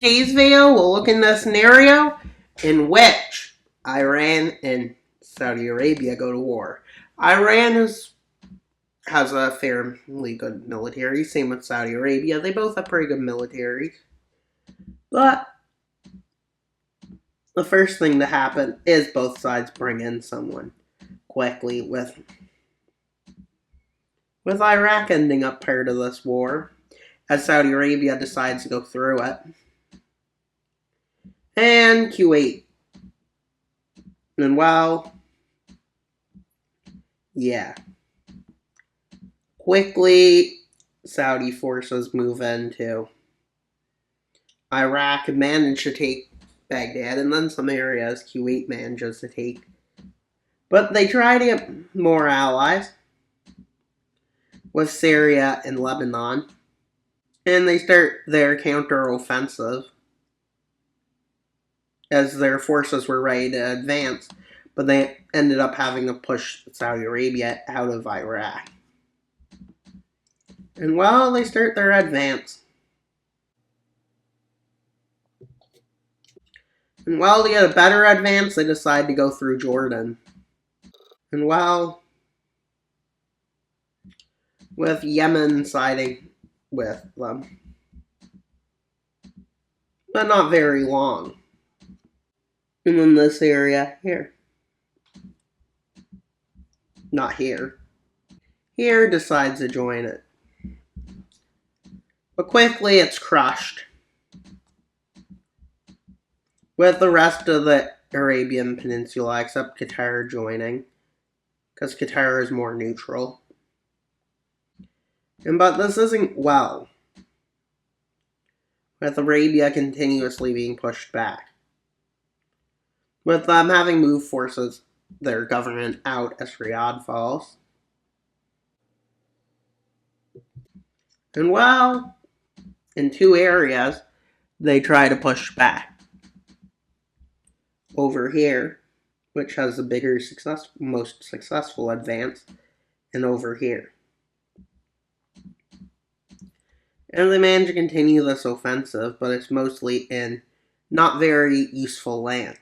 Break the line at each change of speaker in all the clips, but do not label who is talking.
Today's video, we'll look into a scenario in which Iran and Saudi Arabia go to war. Iran has a fairly good military, same with Saudi Arabia. They both have pretty good militaries. But the first thing to happen is both sides bring in someone quickly, with Iraq ending up part of this war, as Saudi Arabia decides to go through it. And Kuwait. And well, yeah. Quickly, Saudi forces move into Iraq and manage to take Baghdad, and then some areas Kuwait manages to take. But they try to get more allies with Syria and Lebanon, and they start their counter-offensive as their forces were ready to advance, but they ended up having to push Saudi Arabia out of Iraq. And well, they start their advance. And well, to get a better advance, they decide to go through Jordan. And well, with Yemen siding with them. But not very long. And then this area here. Not here. Here decides to join it. But quickly it's crushed, with the rest of the Arabian Peninsula except Qatar joining, because Qatar is more neutral. But this isn't well, with Arabia continuously being pushed back, with them having moved forces, their government out as Riyadh falls. And well, in two areas, they try to push back. Over here, which has the bigger, most successful advance, and over here. And they manage to continue this offensive, but it's mostly in not very useful lands,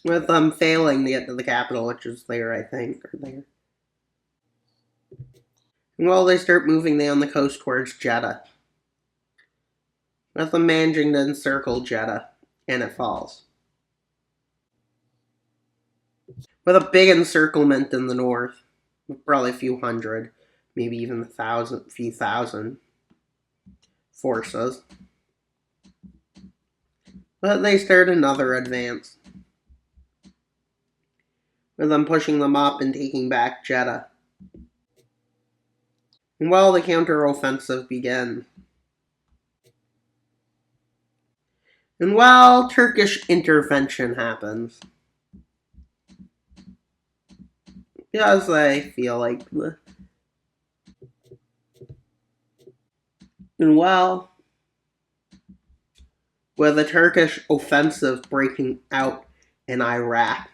with them failing to get to the capital, which is there, I think, or there. And well, they start moving down the coast towards Jeddah, with them managing to encircle Jeddah, and it falls. With a big encirclement in the north, probably a few hundred, maybe even a few thousand forces. But they start another advance, with them pushing them up and taking back Jeddah. And well, the counter-offensive begins. And well, Turkish intervention happens, because I feel like and well, with a Turkish offensive breaking out in Iraq,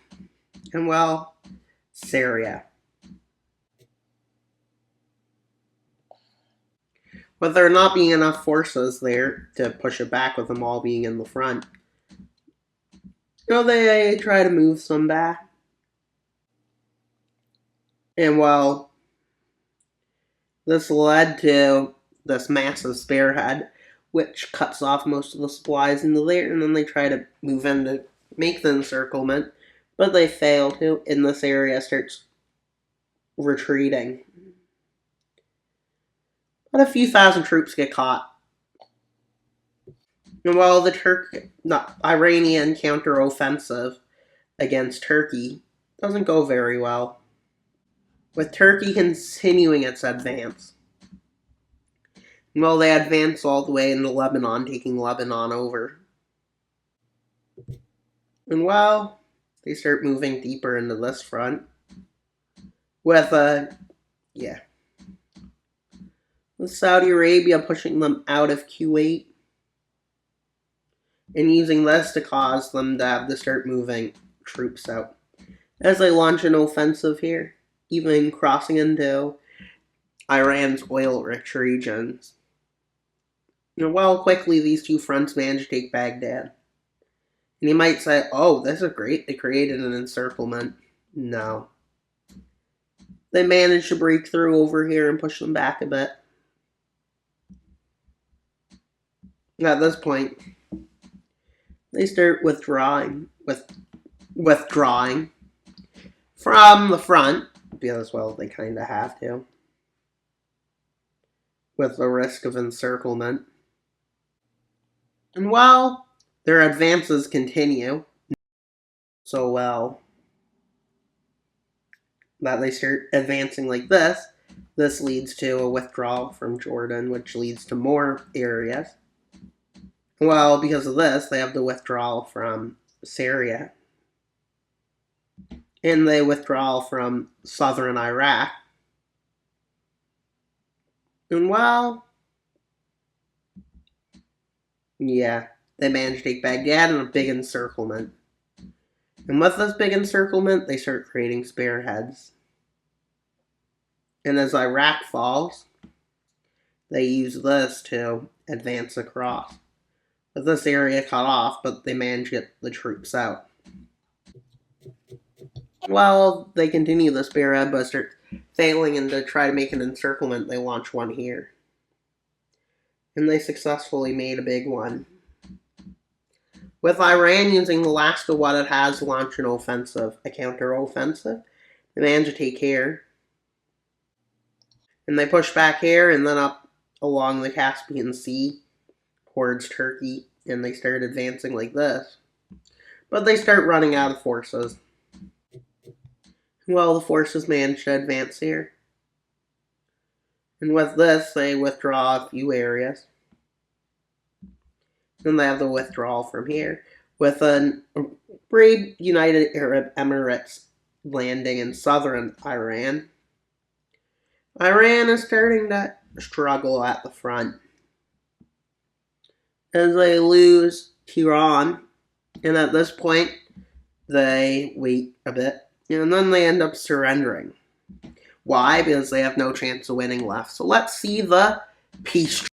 and well, Syria. With there not being enough forces there to push it back, with them all being in the front, they try to move some back. And well, this led to this massive spearhead, which cuts off most of the supplies into there, and then they try to move in to make the encirclement, but they fail to, and this area starts retreating. But a few thousand troops get caught. And while the Iranian counteroffensive against Turkey doesn't go very well, with Turkey continuing its advance. Well, they advance all the way into Lebanon, taking Lebanon over. And well, they start moving deeper into this front, with Saudi Arabia pushing them out of Kuwait, and using this to cause them to have to start moving troops out, as they launch an offensive here, even crossing into Iran's oil-rich regions. And well, quickly these two fronts manage to take Baghdad. And you might say, oh, this is great. They created an encirclement. No. They managed to break through over here and push them back a bit. At this point, they start withdrawing from the front, because, well, they kind of have to, with the risk of encirclement. And while their advances continue so well that they start advancing like this leads to a withdrawal from Jordan, which leads to more areas. Well, because of this, they have the withdrawal from Syria. And they withdraw from southern Iraq. And well, yeah, they managed to take Baghdad in a big encirclement. And with this big encirclement, they start creating spearheads. And as Iraq falls, they use this to advance across. With this area cut off, but they manage to get the troops out. Well, they continue the spearhead, but start failing, and to try to make an encirclement, they launch one here. And they successfully made a big one. With Iran using the last of what it has to launch an offensive, a counter-offensive, they manage to take here. And they push back here and then up along the Caspian Sea towards Turkey, and they start advancing like this. But they start running out of forces. Well, the forces manage to advance here. And with this, they withdraw a few areas. Then they have the withdrawal from here, with a brave United Arab Emirates landing in southern Iran. Iran is starting to struggle at the front as they lose Tehran, and at this point, they wait a bit, and then they end up surrendering. Why? Because they have no chance of winning left. So let's see the peace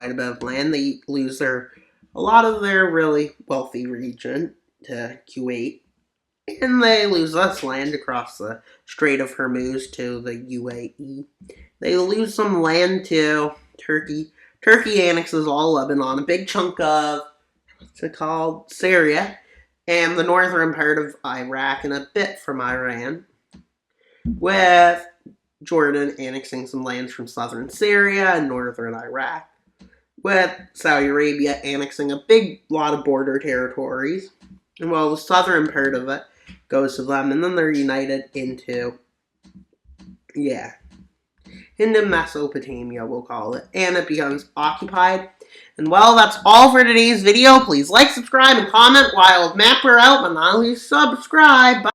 treaty of land. They lose a lot of their really wealthy region to Kuwait, and they lose this land across the Strait of Hormuz to the UAE. They lose some land to Turkey. Turkey annexes all Lebanon, a big chunk of what's called Syria, and the northern part of Iraq, and a bit from Iran, with Jordan annexing some lands from southern Syria and northern Iraq, with Saudi Arabia annexing a big lot of border territories. And well, the southern part of it goes to them, and then they're united into Mesopotamia, we'll call it, and it becomes occupied. And well, that's all for today's video. Please like, subscribe, and comment while map her out, but not only subscribe. Bye.